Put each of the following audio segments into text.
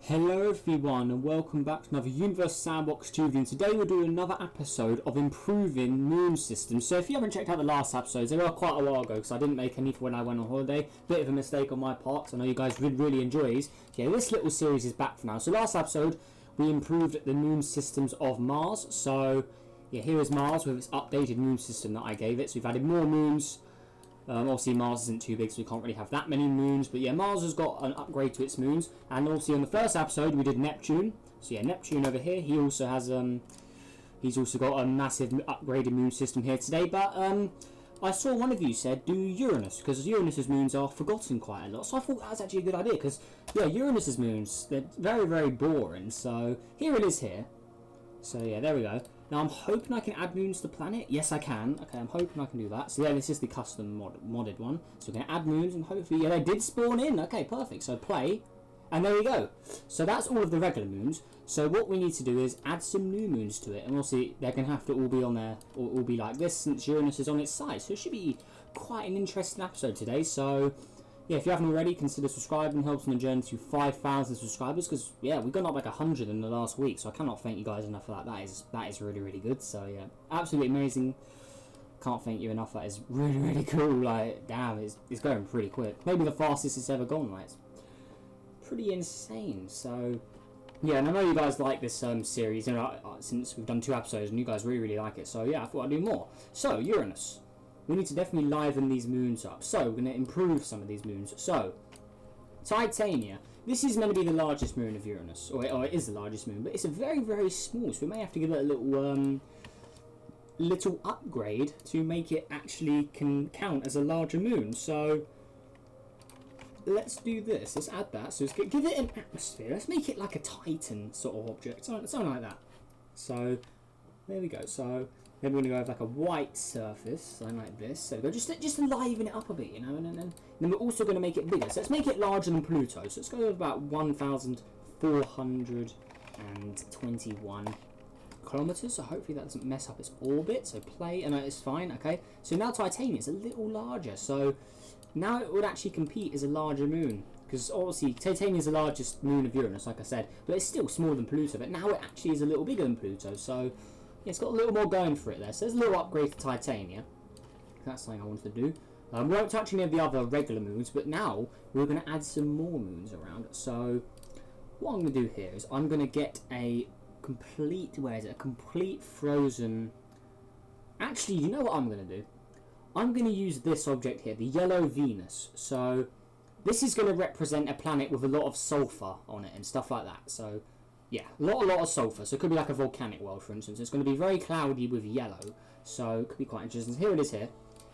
Hello everyone and welcome back to another Universe Sandbox Tuesday, and today we're doing another episode of improving moon systems. So if you haven't checked out the last episodes, they were quite a while ago because I didn't make any for when I went on holiday. Bit of a mistake on my part, so I know you guys really enjoy these. Yeah, this little series is back for now. So last episode we improved the moon systems of Mars. So yeah, here is Mars with its updated moon system that I gave it. So we've added more moons. Obviously Mars isn't too big, so we can't really have that many moons, but yeah, Mars has got an upgrade to its moons. And obviously on the first episode we did Neptune, so yeah, Neptune over here, he also has he's also got a massive upgraded moon system here today. But I saw one of you said do Uranus, because Uranus's moons are forgotten quite a lot, so I thought that was actually a good idea, because yeah, Uranus's moons, they're very boring. So here it is here. So yeah, there we go. Now I'm hoping I can add moons to the planet. Yes, I can. Okay, I'm hoping I can do that. So yeah, this is the custom modded one. So we're going to add moons and hopefully, yeah, they did spawn in. Okay, perfect. So play. And there we go. So that's all of the regular moons. So what we need to do is add some new moons to it. And we'll see, they're going to have to all be on there, or all be like this, since Uranus is on its side. So it should be quite an interesting episode today. So yeah, if you haven't already, consider subscribing. Helps on the journey to 5,000 subscribers, because yeah, we've gone up like 100 in the last week, so I cannot thank you guys enough for that. That is really good. So yeah, absolutely amazing. Can't thank you enough. That is really cool. Like, damn, it's going pretty quick. Maybe the fastest it's ever gone. Like, it's pretty insane. So yeah, and I know you guys like this series, you know, since we've done 2 episodes, and you guys really like it. So yeah, I thought I'd do more. So Uranus. We need to definitely liven these moons up. So, we're going to improve some of these moons. So, Titania. This is meant to be the largest moon of Uranus. Or it is the largest moon. But it's a very small. So, we may have to give it a little upgrade to make it actually can count as a larger moon. So, let's do this. Let's add that. So, let's give it an atmosphere. Let's make it like a Titan sort of object. Something like that. So, there we go. So, then we're going to go with like a white surface, something like this. So go just to liven it up a bit, you know, and then we're also going to make it bigger. So let's make it larger than Pluto. So let's go with about 1,421 kilometers. So hopefully that doesn't mess up its orbit. So play, and it's fine. Okay. So now Titania is a little larger. So now it would actually compete as a larger moon, because obviously Titania is the largest moon of Uranus, like I said, but it's still smaller than Pluto. But now it actually is a little bigger than Pluto. So yeah, it's got a little more going for it there. So there's a little upgrade to Titania. That's something I wanted to do. We won't touch any of the other regular moons, but now we're going to add some more moons around. So what I'm going to do here is I'm going to get a complete, where is it? A complete frozen. Actually, you know what I'm going to do? I'm going to use this object here, the yellow Venus. So this is going to represent a planet with a lot of sulfur on it and stuff like that. So yeah, a lot of sulfur. So it could be like a volcanic world, for instance. It's going to be very cloudy with yellow, so it could be quite interesting. Here it is here.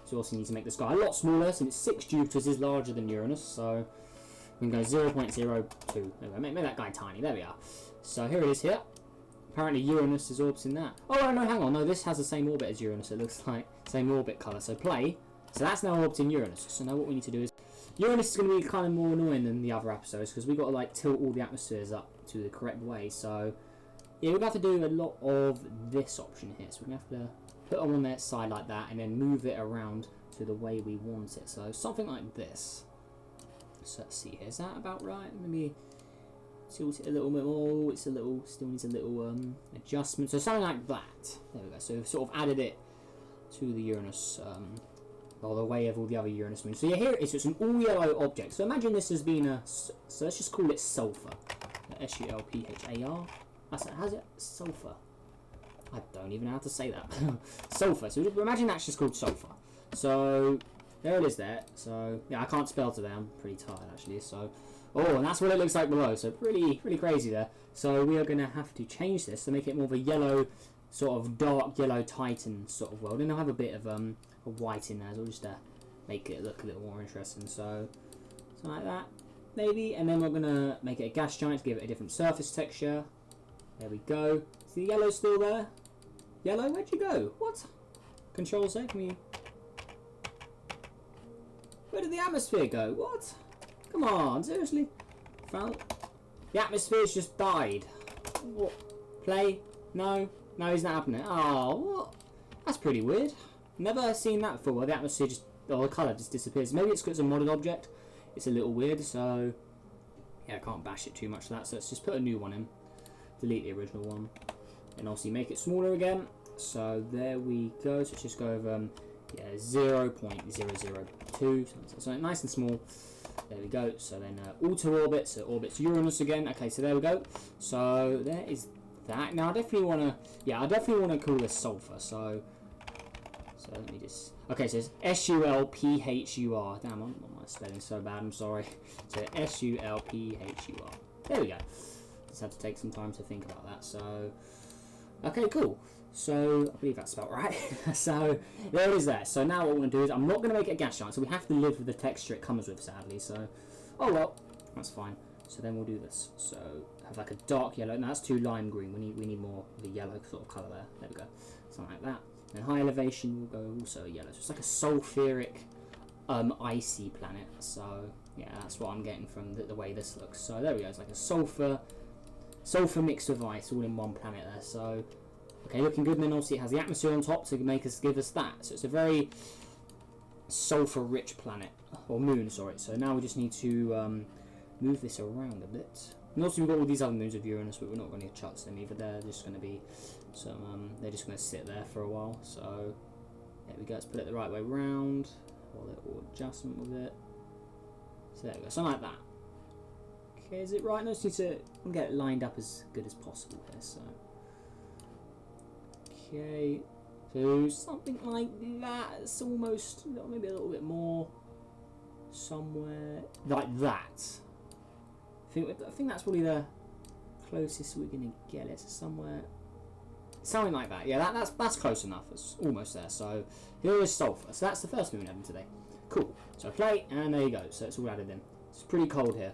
So we also need to make the sky a lot smaller, since 6 Jupiters is larger than Uranus. So we can go 0.02. There we go. Make that guy tiny. There we are. So here it is here. Apparently Uranus is orbiting that. Oh no, hang on. No, this has the same orbit as Uranus. It looks like same orbit colour. So play. So that's now orbiting Uranus. So now what we need to do is, Uranus is going to be kind of more annoying than the other episodes, because we've got to like tilt all the atmospheres up to the correct way. So yeah, we're going to have to do a lot of this option here. So we're going to have to put them on their side like that, and then move it around to the way we want it. So something like this. So let's see here. Is that about right? Maybe tilt it a little bit more. It's a little, still needs a little adjustment. So something like that. There we go. So we've sort of added it to the Uranus, or the way of all the other Uranus moons. So yeah, here it is. It's an all-yellow object. So imagine this as being a. So let's just call it sulfur. S-U-L-P-H-A-R. How's it? Sulfur. I don't even know how to say that. Sulfur. So imagine that's just called sulfur. So there it is there. So yeah, I can't spell today. I'm pretty tired actually. So and that's what it looks like below. So pretty crazy there. So we are going to have to change this to make it more of a yellow, sort of dark yellow Titan sort of world, and I'll have a bit of a white in there as well, just to make it look a little more interesting. So something like that maybe, and then we're gonna make it a gas giant to give it a different surface texture. There we go. Is the yellow still there? Yellow, where'd you go? What? Controls there, can we? Where did the atmosphere go? What? Come on, seriously? The atmosphere's just died. What? Play? No, he's not happening. Oh, what? That's pretty weird. Never seen that before. The atmosphere just, or the colour just disappears. Maybe it's because it's a modded object. It's a little weird. So Yeah, I can't bash it too much for that, so let's just put a new one in. Delete the original one. And obviously make it smaller again. So there we go. So let's just go over 0.002. So nice and small. There we go. So then alter orbit. So orbits Uranus again. Okay, so there we go. So there is that. Now I definitely want to. Yeah, I definitely want to call this sulfur. So let me just. Okay, so it's SULPHUR. Damn, my spelling's so bad. I'm sorry. So SULPHUR. There we go. Just had to take some time to think about that. So okay, cool. So I believe that's spelled right. So there it is there. So now what we're going to do is I'm not going to make it a gas giant, so we have to live with the texture it comes with, sadly. So, oh well, that's fine. So then we'll do this. So have like a dark yellow. No, that's too lime green. We need more of a yellow sort of colour there. There we go. Something like that. And high elevation will go also yellow. So it's like a sulfuric, icy planet. So yeah, that's what I'm getting from the way this looks. So there we go. It's like a sulfur mixed with ice all in one planet there. So okay, looking good. And then obviously it has the atmosphere on top to give us that. So it's a very sulfur rich planet, or moon, sorry. So now we just need to move this around a bit. And also we've got all these other moons of Uranus, but we're not going to touch them either. They're just going to be they're just going to sit there for a while. So there we go. Let's put it the right way round. A little adjustment with it. So there we go. Something like that. Okay, is it right? No, just need to get it lined up as good as possible here. So okay, so something like that. It's almost maybe a little bit more somewhere like that. I think that's probably the closest we're gonna get it. Somewhere, something like that. Yeah, that's close enough. It's almost there. So here is sulfur. So that's the first moon added today. Cool. So play, and there you go. So it's all added in. It's pretty cold here.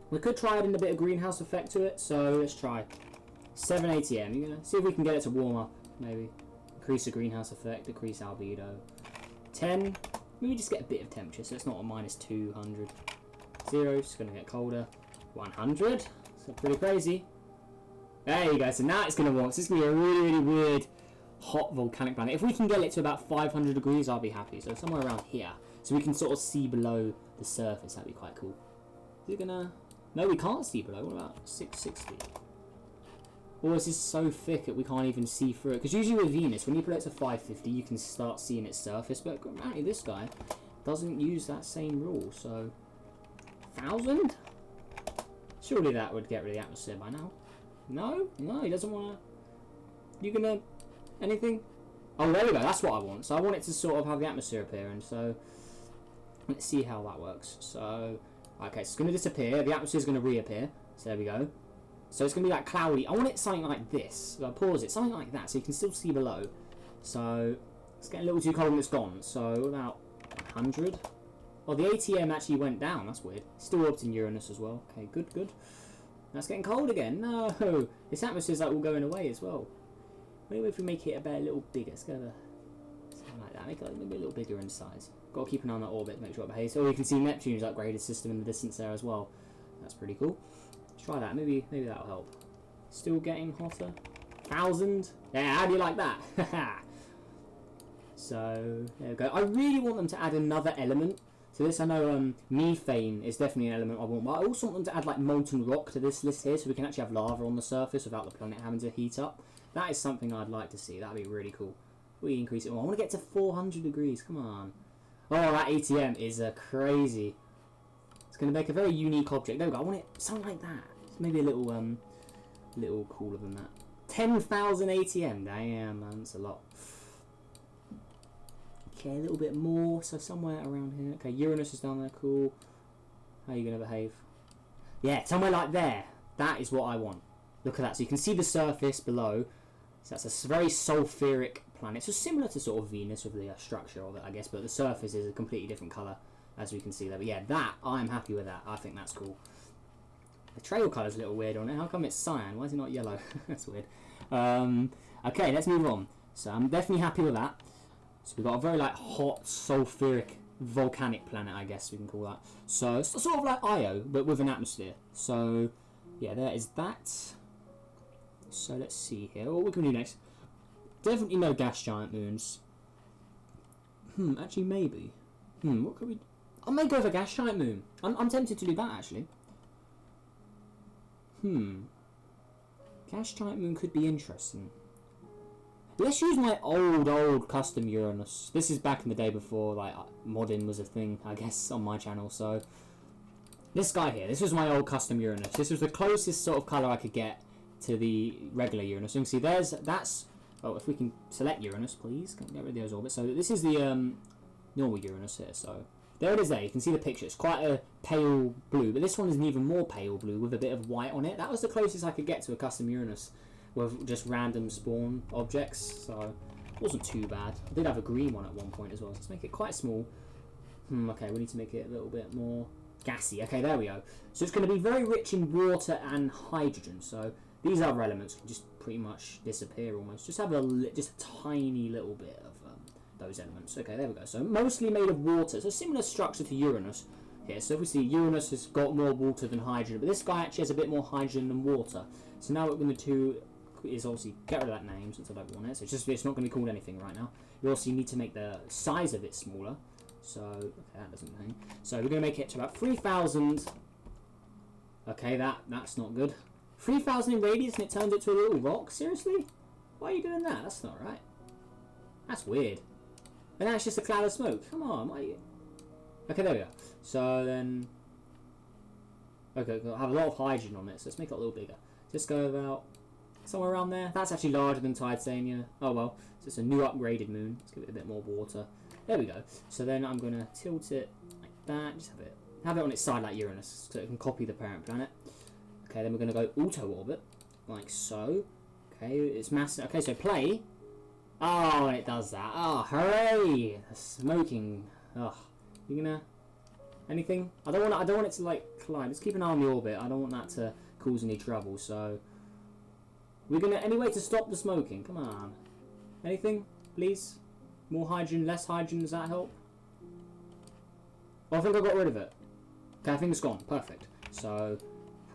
We could try adding a bit of greenhouse effect to it. So let's try 7 ATM. You're gonna see if we can get it to warm up. Maybe increase the greenhouse effect, decrease albedo. 10. Maybe just get a bit of temperature, so it's not a minus 200. 0. It's gonna get colder. 100. So pretty crazy. There you go. So now it's gonna warm. So it's gonna be a really, really weird hot volcanic planet. If we can get it to about 500 degrees, I'll be happy. So somewhere around here, so we can sort of see below the surface. That'd be quite cool. Is it gonna? No, we can't see below. What about 660? Or is this so thick that we can't even see through it? Because usually with Venus, when you put it to 550, you can start seeing its surface. But apparently this guy doesn't use that same rule. So 1,000? Surely that would get rid of the atmosphere by now. No, he doesn't want to. You gonna anything? Oh, there we go. That's what I want. So I want it to sort of have the atmosphere appearing. So let's see how that works. So okay, so it's going to disappear. The atmosphere is going to reappear. So there we go. So it's going to be like cloudy. I want it something like this. So I pause it. Something like that. So you can still see below. So it's getting a little too cold and it's gone. So about 100. Oh, the ATM actually went down. That's weird. Still orbiting Uranus as well. Okay, good. That's getting cold again. No. This atmosphere's like all going away as well. Maybe if we make it a little bigger. Let's go something like that. Make it maybe a little bigger in size. Got to keep an eye on that orbit. Make sure it behaves. Oh, you can see Neptune's upgraded system in the distance there as well. That's pretty cool. Try that. Maybe that'll help. Still getting hotter. 1,000. Yeah, how do you like that? So there we go. I really want them to add another element to this. I know methane is definitely an element I want, but I also want them to add like molten rock to this list here, so we can actually have lava on the surface without the planet having to heat up. That is something I'd like to see. That'd be really cool. We increase it more. I want to get to 400 degrees. Come on. Oh, that ATM is crazy. It's going to make a very unique object. There we go. I want it something like that. Maybe a little cooler than that. 10,000 ATM. Damn, man, that's a lot. Okay, a little bit more. So somewhere around here. Okay, Uranus is down there. Cool. How are you going to behave? Yeah, somewhere like there. That is what I want. Look at that. So you can see the surface below. So that's a very sulfuric planet. So similar to sort of Venus with the structure of it, I guess. But the surface is a completely different colour, as we can see there. But yeah, that, I'm happy with that. I think that's cool. The trail colour's a little weird on it. How come it's cyan? Why is it not yellow? That's weird. Okay, let's move on. So I'm definitely happy with that. So we've got a very like hot, sulfuric, volcanic planet, I guess we can call that. So it's sort of like Io, but with an atmosphere. So yeah, there is that. So let's see here. What can we do next? Definitely no gas giant moons. Actually maybe. What could we... I may go for gas giant moon. I'm tempted to do that actually. Gas giant moon could be interesting. Let's use my old custom Uranus. This is back in the day before like modding was a thing, I guess, on my channel. So this guy here, this was my old custom Uranus. This was the closest sort of colour I could get to the regular Uranus. You can see that's. Oh, if we can select Uranus, please, get rid of those orbits. So this is the normal Uranus here. So there it is. There you can see the picture. It's quite a pale blue, but this one is an even more pale blue with a bit of white on it. That was the closest I could get to a custom Uranus with just random spawn objects. So it wasn't too bad. I did have a green one at one point as well. So let's make it quite small. Okay, we need to make it a little bit more gassy. Okay, there we go. So it's going to be very rich in water and hydrogen. So these other elements can just pretty much disappear almost. Just have just a tiny little bit of those elements. Okay, there we go. So mostly made of water. So similar structure to Uranus here. So if we see Uranus has got more water than hydrogen, but this guy actually has a bit more hydrogen than water. So now what we're going to do is obviously get rid of that name since I don't want it. So it's not going to be called anything right now. You also need to make the size of it smaller. So okay, that doesn't mean. So we're going to make it to about 3,000. Okay, that's not good. 3,000 in radius and it turns into a little rock? Seriously? Why are you doing that? That's not right. That's weird. And that's just a cloud of smoke. Come on, why are you... Okay, there we go. So then... Okay, I'll have a lot of hydrogen on it, so let's make it a little bigger. Just go about somewhere around there. That's actually larger than Titania. Oh well, so it's a new upgraded moon. Let's give it a bit more water. There we go. So then I'm going to tilt it like that. Just have it on its side like Uranus, so it can copy the parent planet. Okay, then we're going to go auto orbit, like so. Okay, it's massive. Okay, so play. Oh, and it does that. Oh, hooray! Smoking. Oh, you gonna anything? I don't want it to like climb. Let's keep an eye on the orbit. I don't want that to cause any trouble. So we're gonna any way to stop the smoking. Come on, anything, please. More hydrogen, less hydrogen. Does that help? Oh, I think I got rid of it. Okay, I think it's gone. Perfect. So.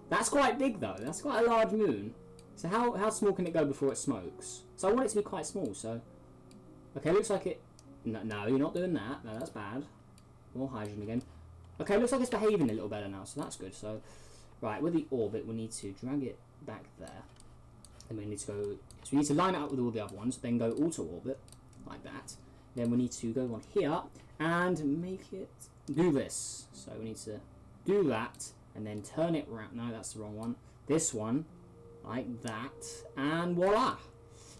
That's quite big though, that's quite a large moon. So how small can it go before it smokes? So I want it to be quite small, so... Okay, looks like it... No, you're not doing that. No, that's bad. More hydrogen again. Okay, looks like it's behaving a little better now, so that's good. So, right, with the orbit, we need to drag it back there. And we need to go... So we need to line it up with all the other ones, then go auto orbit, like that. Then we need to go on here, and make it do this. So we need to do that. And then turn it round. No, that's the wrong one. This one, like that, and voila!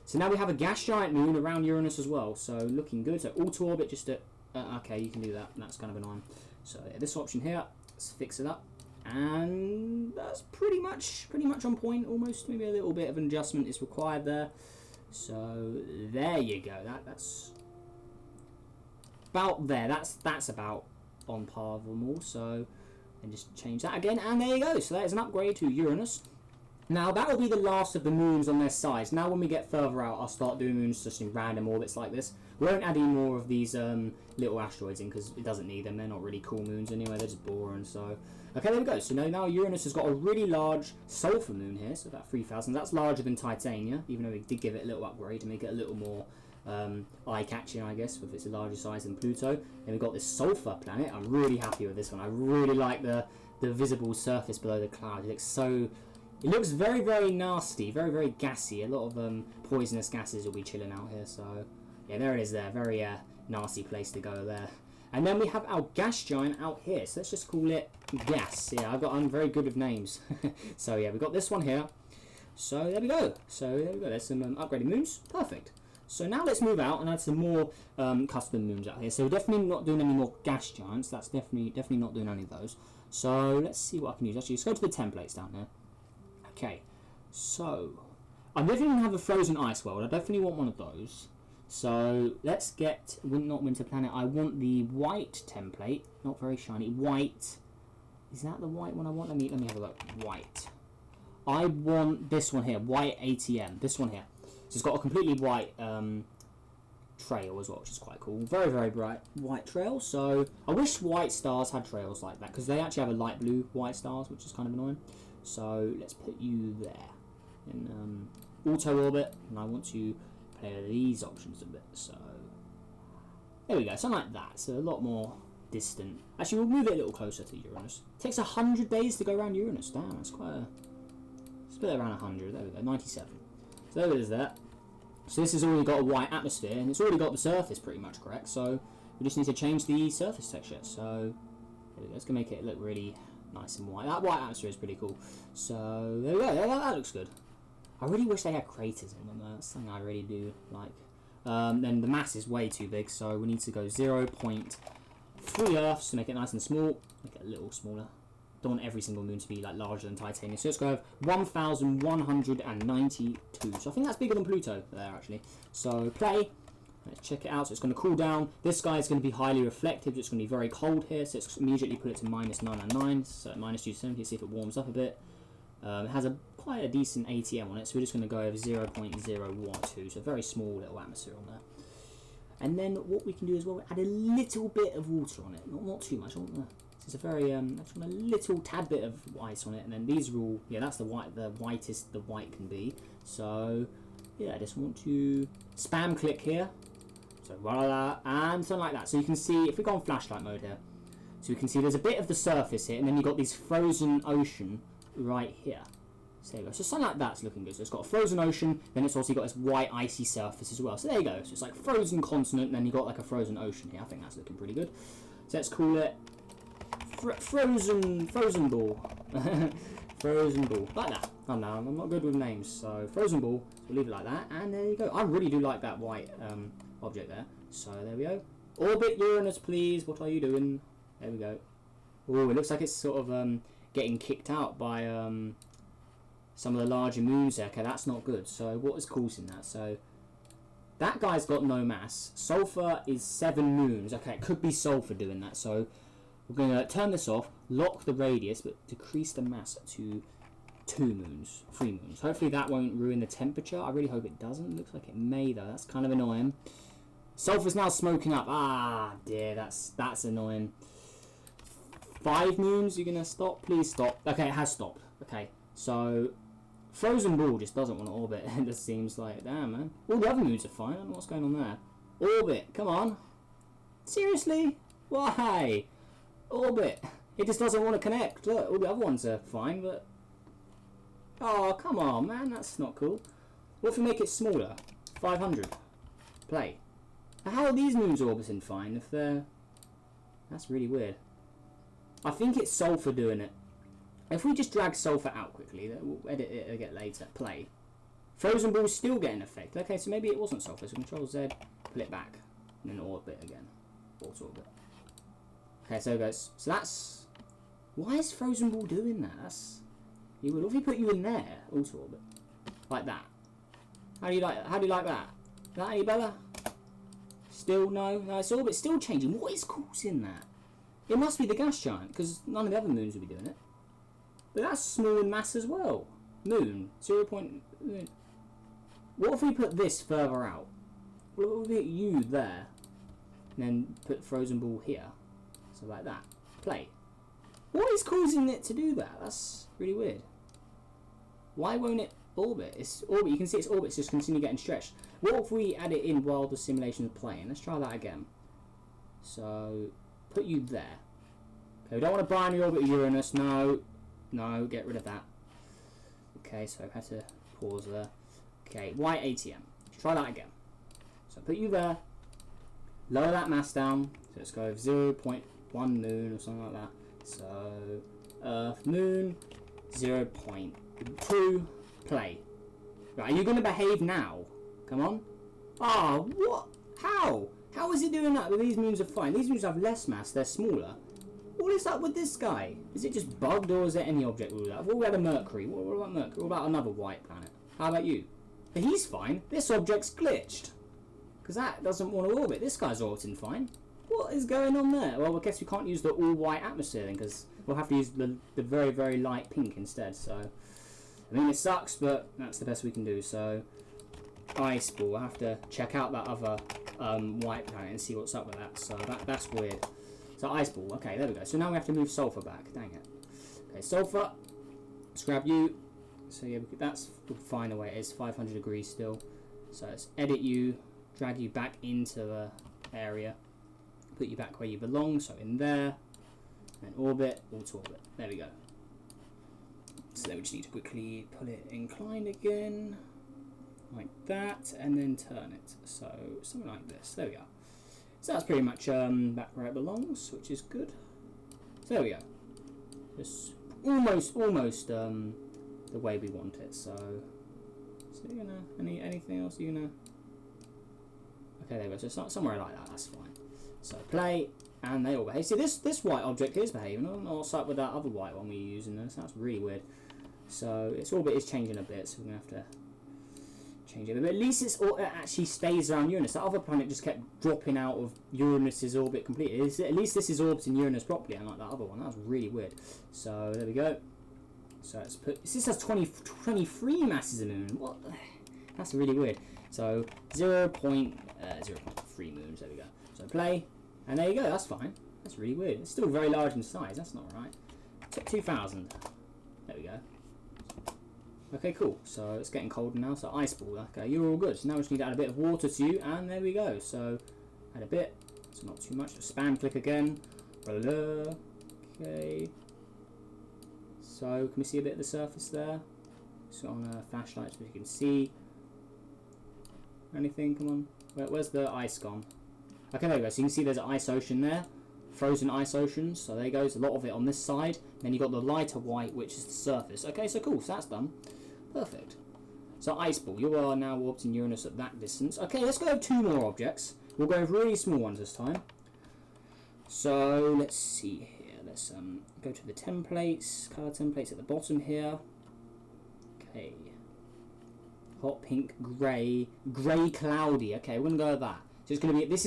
So now we have a gas giant moon around Uranus as well. So looking good. So auto orbit, just to okay, you can do that. That's kind of annoying. So yeah, this option here, let's fix it up, and that's pretty much on point. Almost, maybe a little bit of an adjustment is required there. So there you go. That's about there. That's about on par with them all. So. And just change that again, and there you go. So there's an upgrade to Uranus. Now that will be the last of the moons on their sides. Now when we get further out, I'll start doing moons just in random orbits like this. We won't add any more of these little asteroids in because it doesn't need them. They're not really cool moons anyway. They're just boring. So okay, there we go. So now Uranus has got a really large sulfur moon here. So about 3,000. That's larger than Titania, even though we did give it a little upgrade to make it a little more eye-catching, I guess, if it's a larger size than Pluto. And we've got this sulfur planet. I'm really happy with this one. I really like the visible surface below the cloud. It looks very, very nasty, very, very gassy. A lot of poisonous gases will be chilling out here. So yeah, there it is there. Very nasty place to go there. And then we have our gas giant out here. So let's just call it gas. Yeah, I'm very good with names. So yeah, we've got this one here. So there we go. There's some upgraded moons. Perfect. So now let's move out and add some more custom moons out here. So we're definitely not doing any more gas giants. That's definitely not doing any of those. So let's see what I can use. Actually, let's go to the templates down here. Okay, so I'm definitely going to have a frozen ice world. I definitely want one of those. So let's get, not winter planet, I want the white template. Not very shiny. White. Is that the white one I want? Let me have a look. White. I want this one here. White ATM. This one here. So it's got a completely white trail as well, which is quite cool. Very, very bright white trail. So I wish white stars had trails like that, because they actually have a light blue white stars, which is kind of annoying. So let's put you there in auto orbit, and I want to play these options a bit. So there we go, something like that. So a lot more distant. Actually, we'll move it a little closer to Uranus. It takes 100 days to go around Uranus. Damn, that's quite put it around 100. There we go, 97. So there it is there. So this has already got a white atmosphere, and it's already got the surface pretty much correct. So we just need to change the surface texture. So there we go. It's gonna make it look really nice and white. That white atmosphere is pretty cool. So there we go. That looks good. I really wish they had craters in them. That's something I really do like. Then the mass is way too big, so we need to go 0.3 Earths to make it nice and small. Make it a little smaller. Don't want every single moon to be like larger than Titanium. So let's go have 1,192. So I think that's bigger than Pluto there actually. So play. Let's check it out. So it's going to cool down. This guy is going to be highly reflective. It's going to be very cold here. So let's immediately put it to -999. So -270. See if it warms up a bit. It has quite a decent ATM on it. So we're just going to go over 0.012. So a very small little atmosphere on there. And then what we can do as well, add a little bit of water on it. Not too much. It's a very, I just want a little tad bit of ice on it, and then these are all, yeah, that's the whitest the white can be. So, yeah, I just want to spam click here. So, voila, and something like that. So you can see, if we go on flashlight mode here, so you can see there's a bit of the surface here, and then you've got this frozen ocean right here. So there you go. So something like that's looking good. So it's got a frozen ocean, then it's also got this white icy surface as well. So there you go. So it's like frozen continent, and then you've got like a frozen ocean here. I think that's looking pretty good. So let's call it frozen ball. Frozen ball, like that. Oh no, I'm not good with names, so frozen ball. So we'll leave it like that, and there you go. I really do like that white object there. So there we go. Orbit Uranus, please. What are you doing? There we go. Oh, it looks like it's sort of getting kicked out by some of the larger moons there. Okay, that's not good. So what is causing that? So that guy's got no mass. Sulfur is 7 moons. Okay, it could be sulfur doing that. So we're going to turn this off, lock the radius, but decrease the mass to 3 moons. Hopefully that won't ruin the temperature. I really hope it doesn't. Looks like it may though. That's kind of annoying. Sulfur's now smoking up. Ah, dear, that's annoying. 5 moons, you're going to stop? Please stop. Okay, it has stopped. Okay, so frozen ball just doesn't want to orbit. It just seems like, damn, man. All the other moons are fine. I don't know what's going on there. Orbit, come on. Seriously? Why? Orbit. It just doesn't want to connect. Look, all the other ones are fine, but... Oh, come on, man. That's not cool. What if we make it smaller? 500. Play. How are these moons orbiting fine if they're... That's really weird. I think it's sulfur doing it. If we just drag sulfur out quickly, we'll edit it again later. Play. Frozen ball's still getting effect. Okay, so maybe it wasn't sulfur. So Control Z, pull it back, and then orbit again. Auto orbit. Okay, so it goes. So that's... Why is frozen ball doing that? That's... You would. What if we put you in there? Auto orbit. Like that. How do you like that? Is that any better? Still no? No, its orbit's still changing. What is causing that? It must be the gas giant, because none of the other moons will be doing it. But that's small in mass as well. Moon. 0. What if we put this further out? What if we put you there? And then put frozen ball here. So like that. Play. What is causing it to do that? That's really weird. Why won't it orbit? It's orbit. You can see its orbits just continue getting stretched. What if we add it in while the simulation is playing? Let's try that again. So put you there. Okay, we don't want to binary orbit Uranus. No, get rid of that. Okay, so I have to pause there. Okay, white ATM. Let's try that again. So put you there. Lower that mass down. So let's go 0.1 moon or something like that. So Earth, Moon, 0.2. Play. Right, are you going to behave now? Come on. Oh, what? How? How is it doing that? Well, these moons are fine. These moons have less mass. They're smaller. What is up with this guy? Is it just bugged, or is there any object with that? What we had a Mercury. What about Mercury? What about another white planet? How about you? But he's fine. This object's glitched. Because that doesn't want to orbit. This guy's orbiting fine. What is going on there? Well, I guess we can't use the all-white atmosphere then, because we'll have to use the very, very light pink instead. So, I mean, it sucks, but that's the best we can do. So, ice ball. I have to check out that other white planet and see what's up with that. So that's weird. So ice ball. Okay, there we go. So now we have to move sulfur back. Dang it. Okay, sulfur. Let's grab you. So yeah, that's fine the way it is. 500 degrees still. So let's edit you, drag you back into the area, put you back where you belong. So in there, and orbit, auto orbit. There we go. So then we just need to quickly pull it inclined again, like that, and then turn it. So something like this. There we go. So that's pretty much back where it belongs, which is good. So there we go. Just almost the way we want it. So you're gonna anything else you're gonna. Okay, there we go. So somewhere like that. That's fine. So play, and they all behave. See, this white object is behaving. What's up with that other white one we're using? This that's really weird. So its orbit is changing a bit. So we're gonna have to change it. But at least it actually stays around Uranus. That other planet just kept dropping out of Uranus's orbit completely. At least this is orbiting Uranus properly, unlike that other one. That was really weird. So there we go. So let's put. This has 23 masses of moon. What? That's really weird. So 0.3 moons. There we go. So play, and there you go. That's fine. That's really weird. It's still very large in size. That's not right. 2,000. There we go. Okay, cool. So it's getting colder now. So ice ball. Okay, you're all good. So now we just need to add a bit of water to you, and there we go. So add a bit. So not too much. Just spam click again. Okay. So can we see a bit of the surface there? So on a flashlight, so you can see anything. Come on. Where's the ice gone? Okay, there we go. So you can see there's an ice ocean there. Frozen ice oceans. So there goes a lot of it on this side. Then you've got the lighter white, which is the surface. Okay, so cool. So that's done. Perfect. So ice ball, you are now orbiting Uranus at that distance. Okay, let's go over 2 more objects. We'll go over really small ones this time. So let's see here. Let's go to the templates, color templates at the bottom here. Okay. Hot pink, grey cloudy. Okay, we're gonna go with that. So it's gonna be this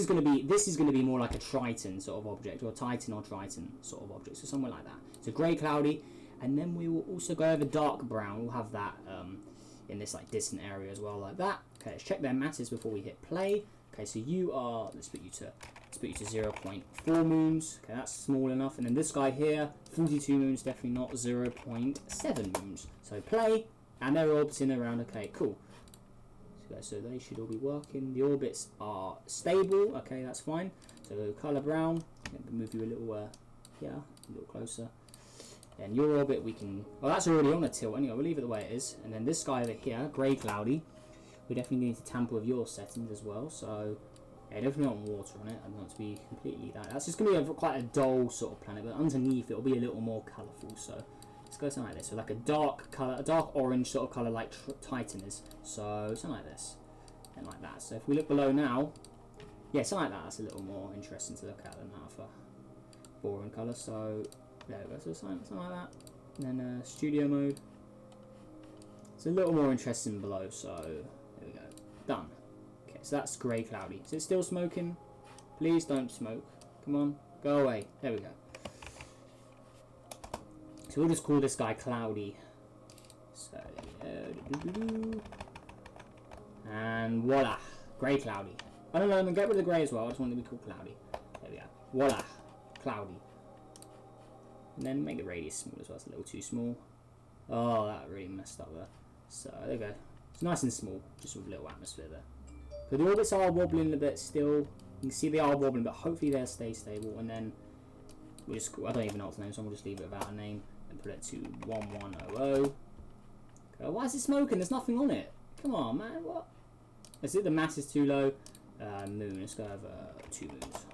is gonna be more like a Triton sort of object, or Titan or Triton sort of object. So somewhere like that. So grey cloudy. And then we will also go over dark brown. We'll have that in this like distant area as well, like that. Okay, let's check their masses before we hit play. Okay, so you are. Let's put you to 0.4 moons. Okay, that's small enough. And then this guy here, 42 moons, definitely not 0.7 moons. So play, and they're orbiting around. Okay, cool. So they should all be working. The orbits are stable. Okay, that's fine. So color brown. Move you a little, yeah, a little closer. And your orbit, we can. Well, that's already on a tilt anyway. We'll leave it the way it is. And then this guy over here, grey cloudy. We definitely need to tamper with your settings as well. So yeah, definitely want water on it. I don't want it to be completely that. That's just gonna be quite a dull sort of planet, but underneath it'll be a little more colourful. So let's go something like this. So like a dark colour, a dark orange sort of colour, like Titan is. So something like this, and like that. So if we look below now, yeah, something like that. That's a little more interesting to look at than that for boring colour. So there we go. So something like that. And then studio mode. It's a little more interesting below. So there we go. Done. Okay, so that's grey cloudy. Is it still smoking? Please don't smoke. Come on, go away. There we go. So we'll just call this guy cloudy. So and voila, grey cloudy. I don't know. I'm gonna get rid of the grey as well. I just want it to be called cloudy. There we go. Voila, cloudy. And then make the radius small as well. It's a little too small. Oh, that really messed up there. So there we go. It's nice and small, just with a little atmosphere there. So the orbits are wobbling a bit still. You can see they are wobbling, but hopefully they'll stay stable. And then we just, I don't even know what to name, so we'll just leave it without a name and put it to 1100. Okay, why is it smoking? There's nothing on it. Come on, man. What? Is it the mass is too low? Moon. Let's go over 2 moons.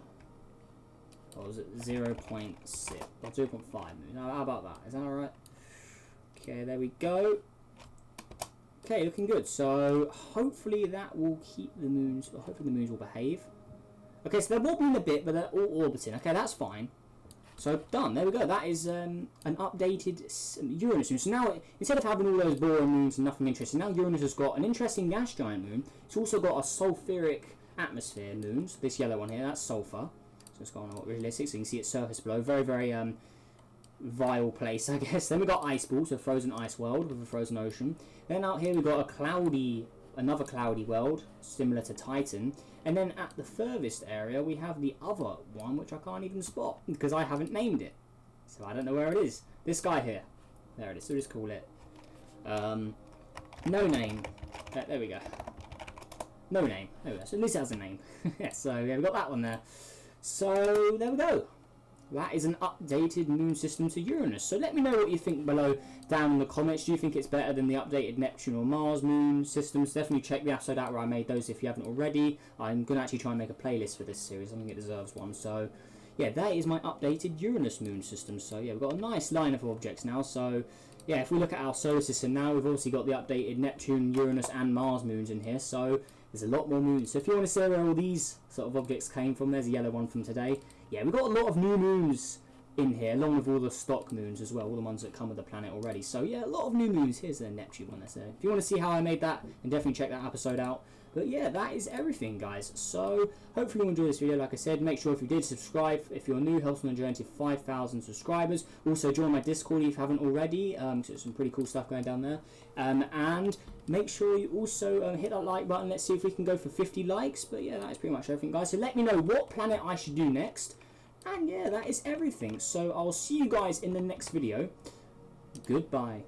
Or was it 0.6 or 0.5 moon? How about that? Is that alright? Okay, there we go. Okay, looking good. So hopefully that will keep the moons. Well, hopefully the moons will behave. Okay, so they're wobbling a bit, but they're all orbiting. Okay, that's fine. So done. There we go. That is an updated Uranus moon. So now instead of having all those boring moons and nothing interesting, now Uranus has got an interesting gas giant moon. It's also got a sulfuric atmosphere moon. So this yellow one here, that's sulfur. So let's go on realistic. So you can see its surface below. Very, very vile place, I guess. Then we got ice ball, so frozen ice world with a frozen ocean. Then out here we got another cloudy world similar to Titan. And then at the furthest area we have the other one, which I can't even spot because I haven't named it, so I don't know where it is. This guy here, there it is. So just call it no name. There we go. No name. There we go. So at least it has a name. Yeah, so yeah, we got that one there. So there we go. that is an updated moon system to Uranus. So let me know what you think below down in the comments. Do you think it's better than the updated Neptune or Mars moon systems? Definitely check the episode out where I made those if you haven't already. I'm going to actually try and make a playlist for this series. I think it deserves one. So yeah, that is my updated Uranus moon system. So yeah, we've got a nice line of objects now. So yeah, if we look at our solar system now, we've obviously got the updated Neptune, Uranus and Mars moons in here. So there's a lot more moons. So if you want to see where all these sort of objects came from, there's a yellow one from today. Yeah, we've got a lot of new moons in here, along with all the stock moons as well, all the ones that come with the planet already. So yeah, a lot of new moons. Here's the Neptune one that's there. If you want to see how I made that, then definitely check that episode out. But yeah, that is everything, guys. So hopefully you enjoyed this video. Like I said, make sure if you did subscribe. If you're new, helps on the journey to 5,000 subscribers. Also join my Discord if you haven't already. So there's some pretty cool stuff going down there. And make sure you also hit that like button. Let's see if we can go for 50 likes. But yeah, that is pretty much everything, guys. So let me know what planet I should do next. And yeah, that is everything. So I'll see you guys in the next video. Goodbye.